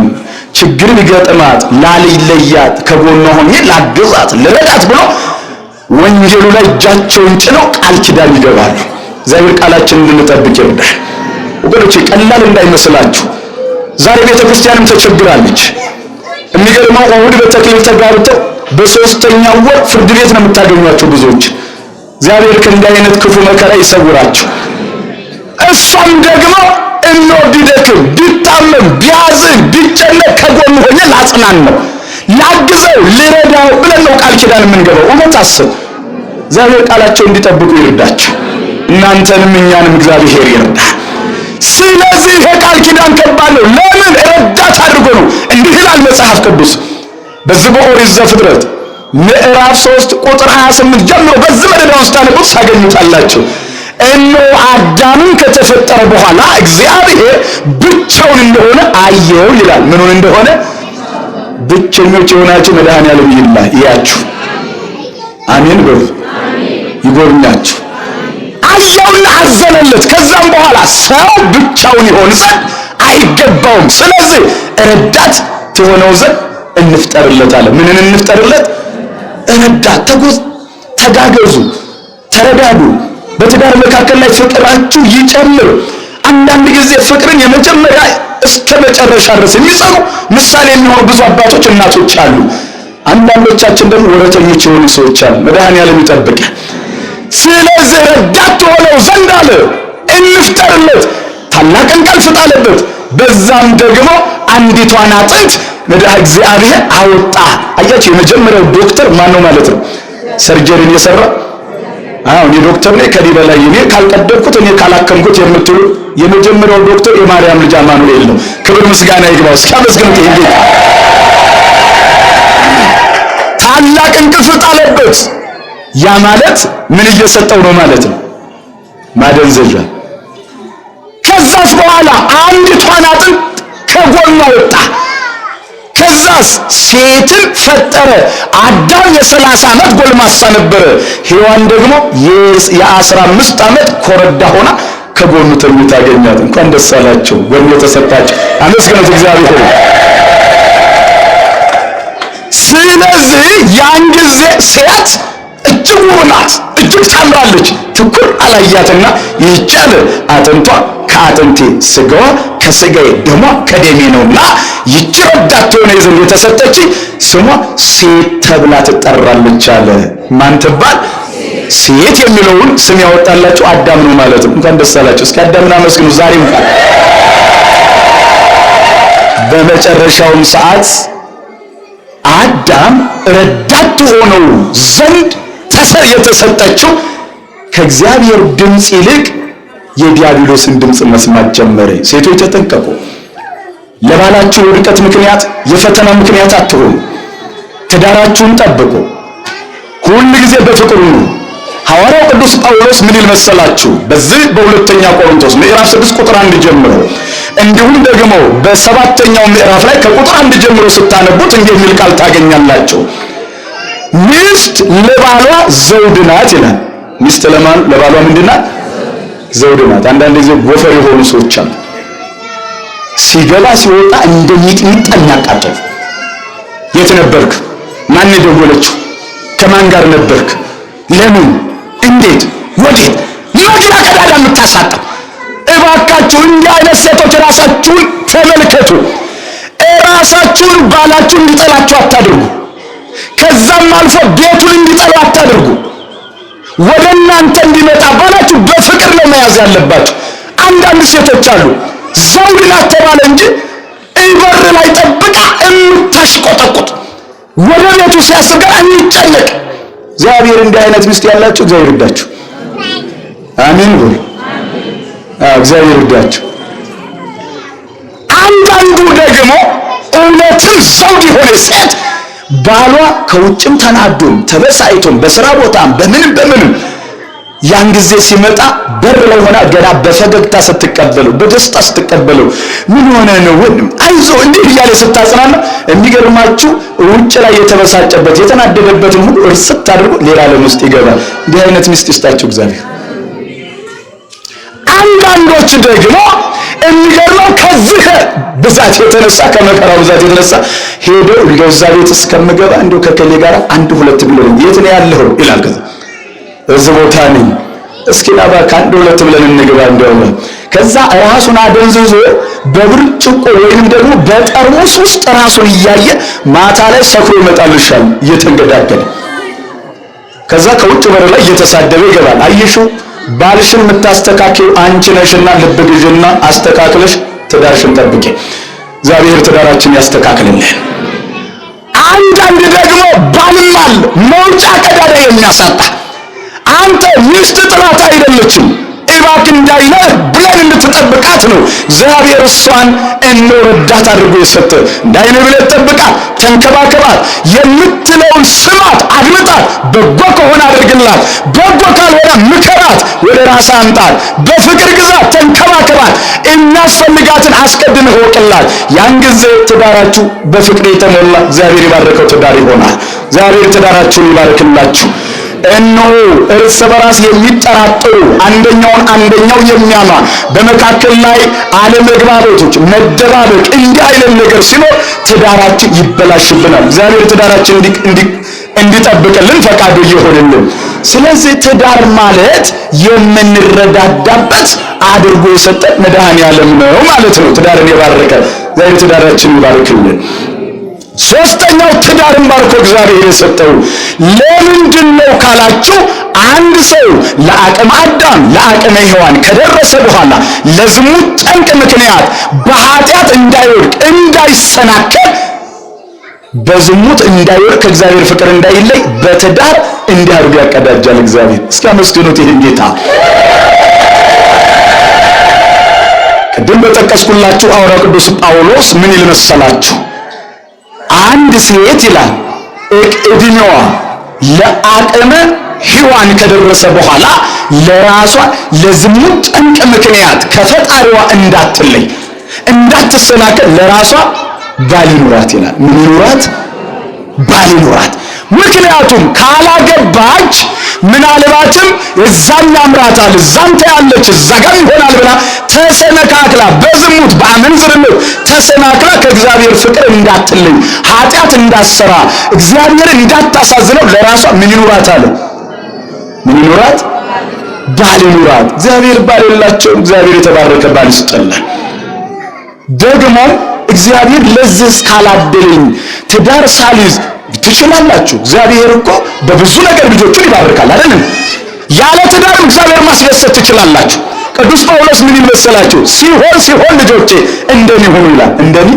ችግር ቢገጥማት ላልለያት ከጎኗ ሆኜ ላግዛት ልረዳት ብሎ ወንጌሉ ላይ እጃቸውን ጭነው ቃል ኪዳን ይገባሉ። እግዚአብሔር ቃላችንን እንድንጠብቅ ይርዳል። ወገኖቼ ቀላል እንዳይመስላችሁ። ዛሬ ቤተ ክርስቲያንም ተቸግራለች። የሚገርመው እሑድ በተክሊል ተጋብተው በሶስተኛው ወር ፍርድ ቤት ነው የምታገኟቸው ብዙዎች። እግዚአብሔር ከእንዲህ አይነት ክፉ መከራ ይሰውራቸው። እሷም ደግሞ ቢደክም ቢታመም ቢያዝን ቢጨነቅ ከጎኑ ሆኜ ላጽናን ነው ላግዘው ልረዳው ብለን ነው ቃል ኪዳን የምንገባው። እውነት አስብ። እግዚአብሔር ቃላቸው እንዲጠብቁ ይርዳቸው። እናንተንም እኛንም እግዚአብሔር ይርዳ። ስለዚህ ቃል ኪዳን ከባድ ነው። ለምን? ረዳት አድርጎ ነው። እንዲህ ይላል መጽሐፍ ቅዱስ በዚህ በኦሪት ዘፍጥረት ምዕራፍ 3 ቁጥር 28 ጀምሮ በዚህ መደዳ ውስጥ ታነቡት ታገኙታላችሁ። አዳምን ከተፈጠረ በኋላ እግዚአብሔር ብቻውን እንደሆነ አየው ይላል። ምኑን እንደሆነ? ብቸኞች የሆናችሁ መድኃኔዓለም ይያችሁ። አሜን በሉ። ይጎብኛችሁ። አየውና አዘነለት። ከዛም በኋላ ሰው ብቻውን ይሆን ዘንድ አይገባውም፣ ስለዚህ ረዳት ትሆነው ዘንድ እንፍጠርለታለን። ምንን እንፍጠርለት? ረዳት። ተጋገዙ፣ ተረዳዱ። በትዳር መካከል ላይ ፍቅራችሁ ይጨምር። አንዳንድ ጊዜ ፍቅርን የመጀመሪያ እስከ መጨረሻ ድረስ የሚጸኑ ምሳሌ የሚሆኑ ብዙ አባቶች እናቶች አሉ። አንዳንዶቻችን ደግሞ ወረተኞች የሆኑ ሰዎች አሉ። መድኃኔዓለም ይጠብቀን። ስለዚህ ረዳት ረዳት ሆነው ዘንድ አለ እንፍጠርለት። ታላቅ እንቅልፍ ጣለበት። በዛም ደግሞ አንዲቷን አጥንት እግዚአብሔር አወጣ። አያችሁ፣ የመጀመሪያው ዶክተር ማን ነው ማለት ነው? ሰርጀሪን የሰራ እኔ ዶክተር ነኝ ከዚህ በላይ እኔ ካልቀደምኩት እኔ ካላከምኩት የምትሉ የመጀመሪያው ዶክተር የማርያም ልጅ አማኑኤል ነው። ክብር ምስጋና ይግባው። እስኪ አመስግኑት። ይሄ ታላቅ እንቅልፍ ጣለበት። ያ ማለት ምን እየሰጠው ነው ማለት ነው? ማደንዘዣ። ከዛስ በኋላ አንዲቷን አጥንት ከጎኗ ወጣ። ከዛስ ሴትን ፈጠረ። አዳም የ30 ዓመት ጎልማሳ ነበረ። ሔዋን ደግሞ የ15 ዓመት ኮረዳ ሆና ከጎኑ ተኝታ አገኛት። እንኳን ደስ አላቸው ወንድ ተሰጣቸው። አመስግኑት እግዚአብሔር። ስለዚህ ያን ጊዜ ሴት እጅግ ውብ ናት፣ እጅግ ታምራለች። ትኩር አላያትና ይቻለ አጥንቷ ከአጥንቴ ስጋዋ ከስጋዬ ደሟ ከደሜ ነውና ይቺ ረዳት ሆነ ዘንድ የተሰጠች ስሟ ሴት ተብላ ትጠራለች አለ። ማን ትባል? ሴት የሚለውን ስም ያወጣላችሁ አዳም ነው ማለት ነው። እንኳን ደስ አላችሁ። እስኪ አዳምን አመስግኑ። ዛሬ እንኳን በመጨረሻውም ሰዓት አዳም ረዳት ሆነው ዘንድ የተሰጠችው ከእግዚአብሔር ድምፅ ይልቅ የዲያብሎስን ድምፅ መስማት ጀመረ። ሴቶች ተጠንቀቁ። ለባላችሁ ውድቀት ምክንያት የፈተና ምክንያት አትሆኑ። ትዳራችሁን ጠብቁ። ሁሉ ጊዜ በፍቅር ሁኑ። ሐዋርያው ቅዱስ ጳውሎስ ምን ይል መሰላችሁ? በዚህ በሁለተኛ ቆሮንቶስ ምዕራፍ 6 ቁጥር 1 ጀምሮ እንዲሁም ደግሞ በሰባተኛው ምዕራፍ ላይ ከቁጥር 1 ጀምሮ ስታነቡት እንዲህ የሚል ቃል ታገኛላችሁ። ሚስት ለባሏ ዘውድ ናት ይላል። ሚስት ለባሏ ምንድናት? ዘውድ ናት። አንዳንድ ጊዜ ጎፈር የሆኑ ሰዎች አሉ። ሲገባ ሲወጣ እንደሚጥሚጣ የሚያቃጥል። የት ነበርክ? ማን ደወለችው? ከማን ጋር ነበርክ? ለምን? እንዴት? ወዴት? መግቢያ ቀዳዳ የምታሳጣ። እባካችሁ እንዲህ አይነት ሴቶች ራሳችሁን ተመልከቱ። ራሳችሁን ባላችሁን እንዲጠላችሁ አታድርጉ። ከዛም አልፎ ቤቱን እንዲጠሉ አታድርጉ። ወደ እናንተ እንዲመጣ ባላችሁ በፍቅር ነው መያዝ ያለባችሁ። አንዳንድ ሴቶች አሉ ዘውድ ናት ተባለ እንጂ በር ላይ ጠብቃ እምታሽቆጠቁጥ፣ ወደ ቤቱ ሲያስገባ የሚጨነቅ። እግዚአብሔር እንዲህ አይነት ሚስት ያላችሁ እግዚአብሔር ይርዳችሁ። አሜን ብሉ። እግዚአብሔር ይርዳችሁ። አንዳንዱ ደግሞ እውነትም ዘውድ የሆነ ሴት ባሏ ከውጭም ተናዶም ተበሳይቶም በስራ ቦታም በምንም ያን ጊዜ ሲመጣ በር ላይ ሆና ገና በፈገግታ ስትቀበለው በደስታ ስትቀበለው ምን ሆነ ነው ወንድም አይዞ እንዴ እያለ ስታጽናና፣ የሚገርማችሁ ውጭ ላይ የተበሳጨበት የተናደደበትን ሁሉ እርስት አድርጎ ሌላ ዓለም ውስጥ ይገባል። እንዲህ አይነት ሚስት ይስጣችሁ እግዚአብሔር። አንዳንዶች ደግሞ የሚገርመው ከዚህ ብዛት የተነሳ ከመከራው ብዛት የተነሳ ሄዶ እንደው እዛ ቤት እስከምገባ እንደው ከከሌ ጋር 1-2 ብለን የት ነው ያለው ይላል። እዚህ ቦታ ነኝ እስኪ ና እባክህ 1-2 ብለን እንግባ እንደው። ከዛ ራሱን አደንዝዞ በብርጭቆ ወይንም ደግሞ በጠርሙስ ውስጥ ራሱን እያየ ማታ ላይ ሰክሮ ይመጣልሻል እየተንገዳገደ። ከዛ ከውጭ በር ላይ እየተሳደበ ይገባል። አየሽው ባልሽን የምታስተካክለው አንቺ ነሽና ልብ ግዥና አስተካክለሽ ትዳርሽን ጠብቂ። እግዚአብሔር ትዳራችን ያስተካክልልን። አንዳንድ ደግሞ ባልማል መውጫ ቀዳዳ የሚያሳጣ አንተ ሚስት ጥላት አይደለችም እባክህ እንዳይነህ ብለን እንድትጠብቃት ነው እግዚአብሔር እሷን እንወዳት አድርጎ የሰጠ። እንዳይነህ ብለህ ጠብቃት፣ ተንከባከባት፣ የምትለውን ስማት፣ አድምጣት። በጎ ከሆነ አድርግላት፣ በጎ ካልሆነ ምከራት፣ ወደ ራስ አምጣት። በፍቅር ግዛት፣ ተንከባከባት፣ የሚያስፈልጋትን አስቀድመህ ወቅላት። ያን ጊዜ ትዳራችሁ በፍቅር የተሞላ እግዚአብሔር የባረከው ትዳር ይሆናል። እግዚአብሔር ትዳራችሁን ይባርክላችሁ። እነሆ እርስ በራስ የሚጠራጠሩ አንደኛው የሚያማ በመካከል ላይ አለመግባባቶች፣ መደባበቅ እንዲህ አይነት ነገር ሲኖር ትዳራችን ይበላሽብናል። እግዚአብሔር ትዳራችን እንዲጠብቅልን ፈቃዱ ይሁንልን። ስለዚህ ትዳር ማለት የምንረዳዳበት አድርጎ የሰጠን መድኃኔዓለም ነው ማለት ነው። ትዳርን የባረከ እግዚአብሔር ትዳራችን ይባርክልን። ሶስተኛው ትዳርን ባርኮ እግዚአብሔር የሰጠው ለምንድነው ካላችሁ አንድ ሰው ለአቅመ አዳም ለአቅመ ሔዋን ከደረሰ በኋላ ለዝሙት ጠንቅ ምክንያት በኃጢአት እንዳይወድቅ እንዳይሰናከል በዝሙት እንዳይወድቅ ከእግዚአብሔር ፍቅር እንዳይለይ በትዳር እንዲያርግ ያቀዳጃል እግዚአብሔር። እስኪ አመስግኑት ይህን ጌታ። ቅድም በጠቀስኩላችሁ ሐዋርያው ቅዱስ ጳውሎስ ምን ይል መሰላችሁ? አንድ ሴት ይላል እድሜዋ ለአቅመ ሔዋን ከደረሰ በኋላ ለራሷ ለዝሙት ጠንቅ ምክንያት ከፈጣሪዋ እንዳትለይ እንዳትሰናከል ለራሷ ባል ይኑራት ይላል። ምን ይኑራት? ባል ይኑራት። ምክንያቱም ካላገባች ምናልባትም እዛም ያምራታል እዛም ታያለች እዛ ጋር ይሆናል ብላ ተሰነካክላ በዝሙት በአመንዝርነት ተሰናክላ ከእግዚአብሔር ፍቅር እንዳትለይ ኃጢአት እንዳትሰራ እግዚአብሔር እንዳታሳዝነው ለራሷ ምን ይኑራት አለ? ምን ይኑራት? ባል ይኑራት። እግዚአብሔር ባል የላቸው እግዚአብሔር የተባረከ ባል ይስጠላል። ደግሞ እግዚአብሔር ለዚህ ካላደለኝ ትዳር ሳልይዝ ትችላላችሁ። እግዚአብሔር እኮ በብዙ ነገር ልጆቹን ይባርካል አይደል? ያለ ትዳር እግዚአብሔር ማስደሰት ትችላላችሁ። ቅዱስ ጳውሎስ ምን ይመስላችሁ? ሲሆን ልጆቼ እንደኔ ሁኑ ይላል። እንደኔ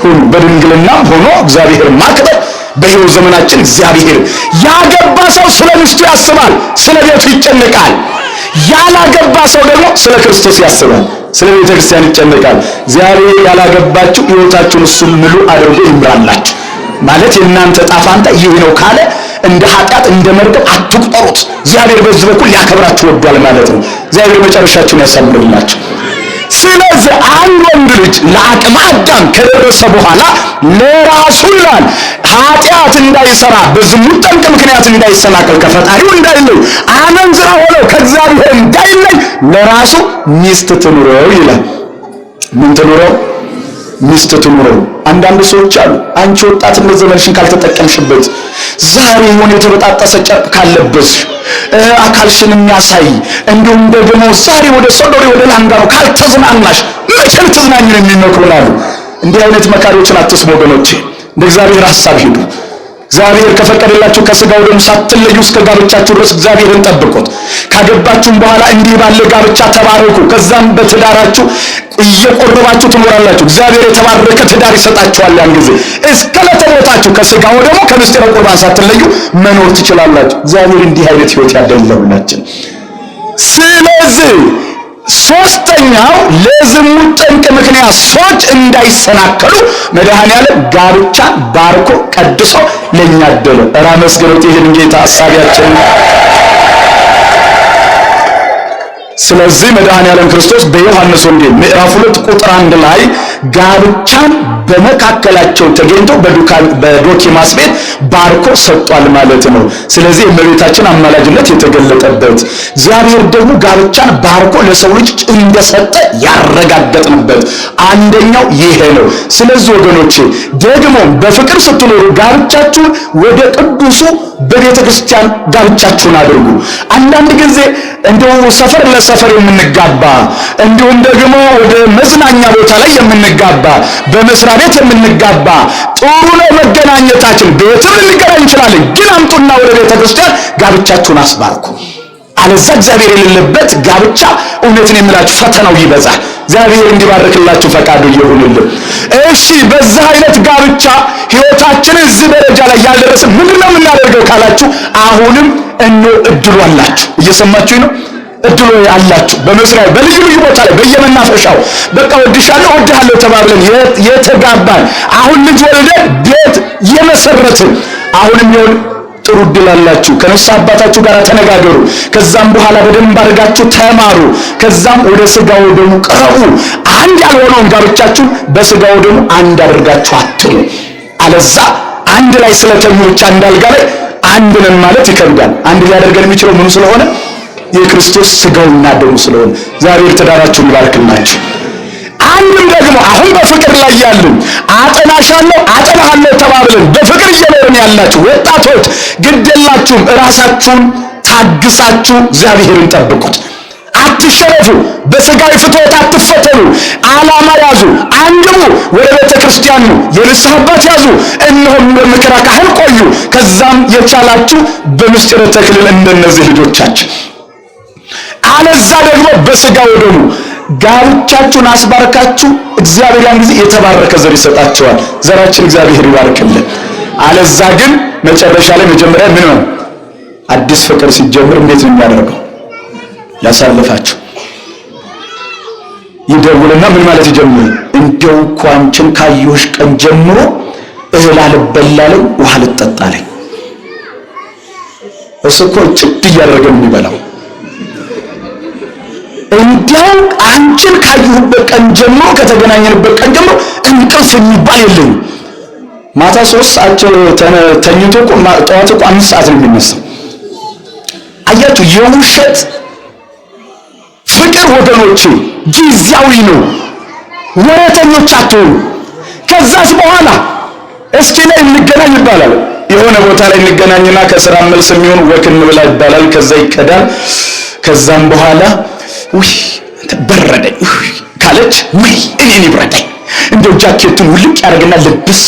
ሁኑ። በድንግልናም ሆኖ እግዚአብሔር ማክበር በሕይወት ዘመናችን እግዚአብሔር ያገባ ሰው ስለ ሚስቱ ያስባል፣ ስለ ቤቱ ይጨነቃል። ያላገባ ሰው ደግሞ ስለ ክርስቶስ ያስባል፣ ስለ ቤተ ክርስቲያን ይጨነቃል። እግዚአብሔር ያላገባችሁ ሕይወታችሁን እሱ ሙሉ አድርጎ ይምራላችሁ። ማለት የእናንተ ጣፋንታ ይህ ነው ካለ እንደ ኃጢአት እንደ መርገም አትቁጠሩት። እግዚአብሔር በዚህ በኩል ያከብራችሁ ወዷል ማለት ነው። እግዚአብሔር መጨረሻችሁን ያሳምርላችሁ። ስለዚህ አንድ ወንድ ልጅ ለአቅመ አዳም ከደረሰ በኋላ ለራሱ ይላል ኃጢአት እንዳይሰራ በዝሙት ጠንቅ ምክንያት እንዳይሰናከል ከፈጣሪው እንዳይለይ አመንዝራ ሆኖ ከእግዚአብሔር እንዳይለይ ለራሱ ሚስት ትኑረው ይላል። ምን ትኑረው? ሚስት ትኑረው። አንዳንድ ሰዎች አሉ አንቺ ወጣትነት ዘመንሽን ካልተጠቀምሽበት ዛሬ የሆነ የተበጣጠሰ ጨርቅ ካለበስሽ አካልሽን የሚያሳይ እንዲሁም ደግሞ ዛሬ ወደ ሶዶሪ ወደ ላንጋኖ ካልተዝናናሽ መቼ ልትዝናኝ ነው የሚመክሩናሉ። እንዲህ አይነት መካሪዎችን አትስሙ ወገኖቼ። እንደ እግዚአብሔር ሐሳብ ሂዱ። እግዚአብሔር ከፈቀደላችሁ ከሥጋው ደም ሳትለዩ እስከ ጋብቻችሁ ድረስ እግዚአብሔርን ጠብቁት። ካገባችሁም በኋላ እንዲህ ባለ ጋብቻ ተባረኩ። ከዛም በትዳራችሁ እየቆረባችሁ ትኖራላችሁ። እግዚአብሔር የተባረከ ትዳር ይሰጣችኋል። ያን ጊዜ እስከ ለተሞታችሁ ከሥጋው ደግሞ ከምስጢረ ቁርባን ሳትለዩ መኖር ትችላላችሁ። እግዚአብሔር እንዲህ አይነት ሕይወት ያደለውላችን። ስለዚህ ሶስተኛው ለዝሙት ጠንቅ ምክንያት ሰዎች እንዳይሰናከሉ መድኃኔዓለም ጋብቻን ባርኮ ቀድሶ ለኛ አደለ። ኧረ አመስግኑት ይህን ጌታ ሐሳቢያችን። ስለዚህ መድኃኔዓለም ክርስቶስ በዮሐንስ ወንጌል ምዕራፍ 2 ቁጥር 1 ላይ ጋብቻን በመካከላቸው ተገኝቶ በዶኪማስ ቤት ባርኮ ሰጥቷል ማለት ነው። ስለዚህ የእመቤታችን አማላጅነት የተገለጠበት እግዚአብሔር ደግሞ ጋብቻን ባርኮ ለሰው ልጅ እንደሰጠ ያረጋገጥንበት አንደኛው ይሄ ነው። ስለዚህ ወገኖቼ ደግሞ በፍቅር ስትኖሩ ጋብቻችሁን ወደ ቅዱሱ በቤተ ክርስቲያን ጋብቻችሁን አድርጉ። አንዳንድ ጊዜ እንደው ሰፈር ለሰፈር የምንጋባ እንዲሁም ደግሞ ወደ መዝናኛ ቦታ ላይ የምንጋባ በመስሪያ ቤት የምንጋባ ጥሩ ነው መገናኘታችን፣ ቤትም ልንገናኝ እንችላለን። ግን አምጡና ወደ ቤተ ክርስቲያን ጋብቻችሁን አስባርኩ። አለዛ እግዚአብሔር የሌለበት ጋብቻ እውነትን የምላችሁ ፈተናው ይበዛል። እግዚአብሔር እንዲባርክላችሁ ፈቃዱ ይሁንልን። እሺ በዛ አይነት ጋብቻ ሕይወታችንን እዚህ ደረጃ ላይ ያልደረስን ምንድነው የምናደርገው ካላችሁ አሁንም እድሉ አላችሁ። እየሰማችሁ ነው? እድሉ አላችሁ። በመስሪያ በልዩ ልዩ ቦታ ላይ በየመናፈሻው በቃ ወድሻለሁ ወድሃለሁ ተባብለን የተጋባን አሁን ልጅ ወልደን ቤት የመሰረትን አሁንም ይሁን ጥሩ እድል አላችሁ። ከነፍስ አባታችሁ ጋር ተነጋገሩ። ከዛም በኋላ በደንብ አድርጋችሁ ተማሩ። ከዛም ወደ ሥጋው ደሙ ቅረቡ። አንድ ያልሆነውን ጋብቻችሁ በሥጋው ደሙ አንድ አድርጋችሁ አትኑ። አለዛ አንድ ላይ ስለተኙ ብቻ እንዳልጋ ላይ አንድ ነን ማለት ይከብዳል። አንድ ሊያደርገን የሚችለው ምኑ ስለሆነ የክርስቶስ ሥጋውና ደሙ ስለሆነ እግዚአብሔር ትዳራችሁን ይባርክላችሁ። አንድም ደግሞ አሁን በፍቅር ላይ ያሉ አጠናሻለሁ አጠናሃለሁ ተባብለን በፍቅር እየኖርን ያላችሁ ወጣቶች ግደላችሁም ራሳችሁን ታግሳችሁ እግዚአብሔርን ጠብቁት። አትሸነፉ፣ በሥጋዊ ፍትወት አትፈተኑ። ዓላማ ያዙ፣ አንድሙ፣ ወደ ቤተ ክርስቲያን ነው፣ የንስሐ አባት ያዙ፣ እነሆም በምክረ ካህን ቆዩ። ከዛም የቻላችሁ በምስጢረ ተክሊል እንደነዚህ ልጆቻችሁ፣ አለዛ ደግሞ በሥጋ ወደሙ ጋብቻችሁን አስባርካችሁ እግዚአብሔር ያን ጊዜ የተባረከ ዘር ይሰጣችኋል። ዘራችን እግዚአብሔር ይባርክልን። አለዛ ግን መጨረሻ ላይ መጀመሪያ ምን ነው አዲስ ፍቅር ሲጀምር እንዴት ነው የሚያደርገው? ያሳልፋችሁ ይደውልና ምን ማለት ይጀምር? እንደው እኮ አንቺን ካየሁሽ ቀን ጀምሮ እህል አልበላለኝ ውሃ ልጠጣለኝ። እሱ እኮ ጭድ እያደረገ የሚበላው እንደው አንቺን ካየሁበት ቀን ጀምሮ ከተገናኘንበት ቀን ጀምሮ እንቅልፍ የሚባል የለኝም። ማታ 3 ሰዓት ተኝቶ ጠዋት እኮ 5 ሰዓት ነው የሚነሳው። አያችሁ የውሸት ፍቅር ወገኖቼ ጊዜያዊ ነው። ወረተኞች አትሁኑ። ከዛስ በኋላ እስኪ ላይ እንገናኝ ይባላል። የሆነ ቦታ ላይ እንገናኝና ከስራ መልስ የሚሆን ወክ እንብላ ይባላል። ከዛ ይከዳል። ከዛም በኋላ ውይ በረደኝ ካለች ውይ እኔን ይብረደኝ፣ እንደው ጃኬቱን ውልቅ ያደርግና ልብስ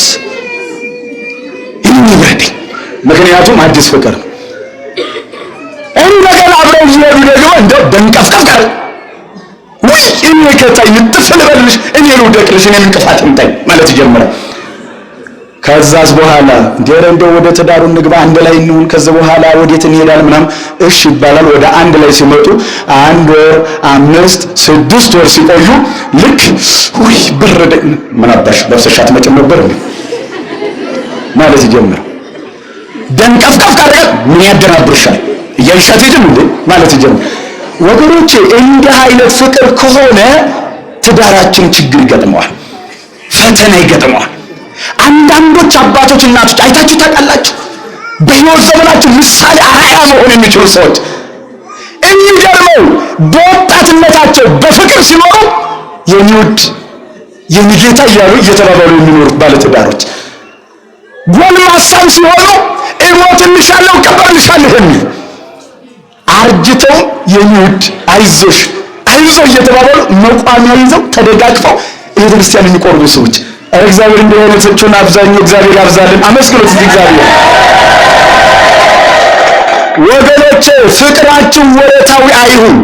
እኔን ይብረደኝ። ምክንያቱም አዲስ ፍቅር ነው። እንደገና አብረው ይሄዱ ደግሞ እንደው ደንቀፍቀፍ ጋር ውይ እኔ ከታይ ጥፍል በልሽ እኔ ልውደቅልሽ እኔ እንቅፋት እንታይ ማለት ይጀምራል። ከዛስ በኋላ እንደው ወደ ትዳሩ እንግባ አንድ ላይ እንሁን፣ ከዛ በኋላ ወዴት እንሄዳለን ምናምን እሺ ይባላል። ወደ አንድ ላይ ሲመጡ 1 ወር 5 6 ወር ሲቆዩ ልክ ውይ በረደኝ ምን አባሽ ለብሰሻት መጨም ነበር እንዴ ማለት ይጀምራል። ደንቀፍቀፍ ካረገ ምን ያደናብርሻል እያልሻት ሄድም እንዴ ማለት ይጀምራል። ወገኖቼ እንዲህ አይነት ፍቅር ከሆነ ትዳራችን ችግር ይገጥመዋል፣ ፈተና ይገጥመዋል። አንዳንዶች አባቶች እናቶች አይታችሁ ታውቃላችሁ፣ በሕይወት ዘመናችሁ ምሳሌ አርአያ መሆን የሚችሉ ሰዎች የሚገርመው በወጣትነታቸው በፍቅር ሲኖሩ የሚወድ የሚጌታ እያሉ እየተባባሉ የሚኖሩት ባለትዳሮች ጎልማሳም ሲሆኑ እሞትልሻለሁ ቀበርልሻለሁ የሚሉ አርጅተው የሚወድ አይዞሽ አይዞ እየተባባሉ መቋሚያ ይዘው ተደጋግፈው ቤተክርስቲያን የሚቆርቡ ሰዎች እግዚአብሔር እንደሆነ ፍጹም አብዛኛው እግዚአብሔር ያብዛልን። አመስግኑት እግዚአብሔር። ወገኖቼ ፍቅራችሁ ወረታዊ አይሁን።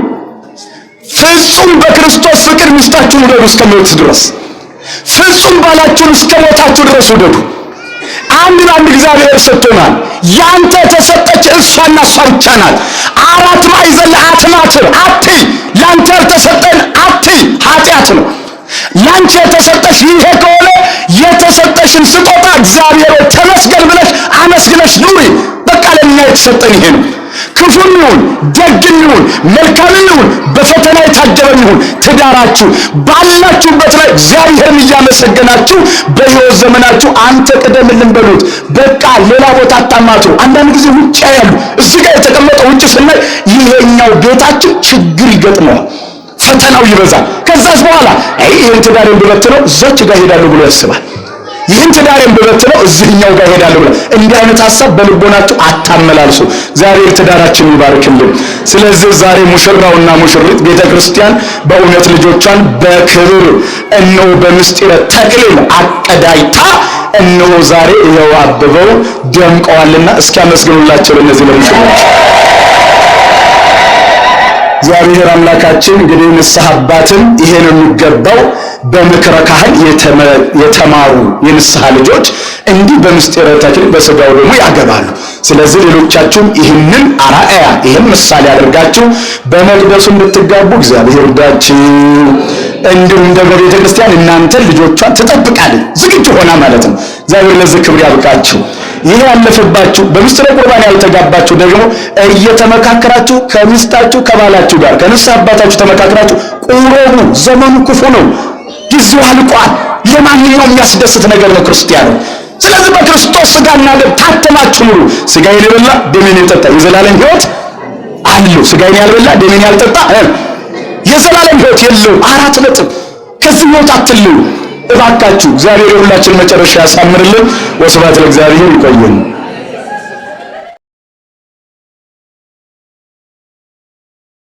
ፍጹም በክርስቶስ ፍቅር ሚስታችሁን ውደዱ እስከ ሞት ድረስ። ፍጹም ባላችሁን እስከ ሞታችሁ ድረስ ውደዱ። አንድ እግዚአብሔር ሰጥቶናል። ያንተ ተሰጠች እሷና እሷ ብቻ ናት። 4 ማዕዘን አትማትር አትይ። ያንተ ተሰጠን አትይ፣ ኃጢአት ነው። ላንቺ የተሰጠሽ ይሄ ከሆነ የተሰጠሽን ስጦታ እግዚአብሔር ተመስገን ብለሽ አመስግነሽ ኑሪ። በቃ ለኛ የተሰጠን ይሄ ነው። ክፉም ይሁን ደግም ይሁን መልካም ይሁን በፈተና የታጀበም ይሁን ትዳራችሁ ባላችሁበት ላይ እግዚአብሔርን እያመሰገናችሁ በሕይወት ዘመናችሁ አንተ ቅደምልን በሉት። በቃ ሌላ ቦታ አታማትሩ። አንዳንድ ጊዜ ውጭ ያሉ እዚህ ጋር የተቀመጠው ውጭ ስናይ ይሄኛው ቤታችን ችግር ይገጥመዋል፣ ፈተናው ይበዛል። ከዛስ በኋላ ይሄን ትዳሬን ብበትነው እዛች ጋር ሄዳለሁ ብሎ ያስባል። ይህን ትዳሬን ብበትነው እዚህኛው ጋር ሄዳለሁ ብሎ እንዲህ አይነት ሐሳብ በልቦናችሁ አታመላልሱ። እግዚአብሔር ትዳራችንን ይባርክልን። ስለዚህ ዛሬ ሙሽራውና ሙሽሪት ቤተክርስቲያን በእውነት ልጆቿን በክብር እነሆ በምስጢረ ተክሊል አቀዳይታ እነሆ ዛሬ ይኸው አብበው ደምቀዋልና እስኪ አመስግኑላቸው ለነዚህ ለሙሽሮች። እግዚአብሔር አምላካችን እንግዲህ ንስሐ አባትን ይሄ ነው የሚገባው። በምክረ ካህን የተማሩ የንስሐ ልጆች እንዲህ በምስጢረ ተክሊል በሥጋው ደግሞ ያገባሉ። ስለዚህ ሌሎቻችሁም ይህንን አርአያ ይህን ምሳሌ አድርጋችሁ በመቅደሱ እንድትጋቡ እግዚአብሔር ይርዳችሁ። እንዲሁም ደግሞ ቤተክርስቲያን እናንተን ልጆቿን ትጠብቃለች፣ ዝግጁ ሆና ማለት ነው። እግዚአብሔር ለዚህ ክብር ያብቃችሁ። ይሄ ያለፈባችሁ በምስጢረ ቁርባን ያልተጋባችሁ ደግሞ እየተመካከራችሁ ከሚስታችሁ ከባላችሁ ጋር ከንስሐ አባታችሁ ተመካከራችሁ ቁረቡ። ዘመኑ ክፉ ነው፣ ጊዜው አልቋል። ለማንኛውም የሚያስደስት ነገር ነው ክርስቲያኑ። ስለዚህ በክርስቶስ ሥጋና ደም ታተማችሁ ኑሩ። ሥጋዬን የበላ ደሜን የጠጣ የዘላለም ሕይወት አለው። ሥጋዬን ያልበላ ደሜን ያልጠጣ የዘላለም ሕይወት የለውም። 4 ነጥብ። ከዚህ ሕይወት አትለዩ እባካችሁ። እግዚአብሔር የሁላችን መጨረሻ ያሳምርልን። ወስብሐት ለእግዚአብሔር። ይቆየን።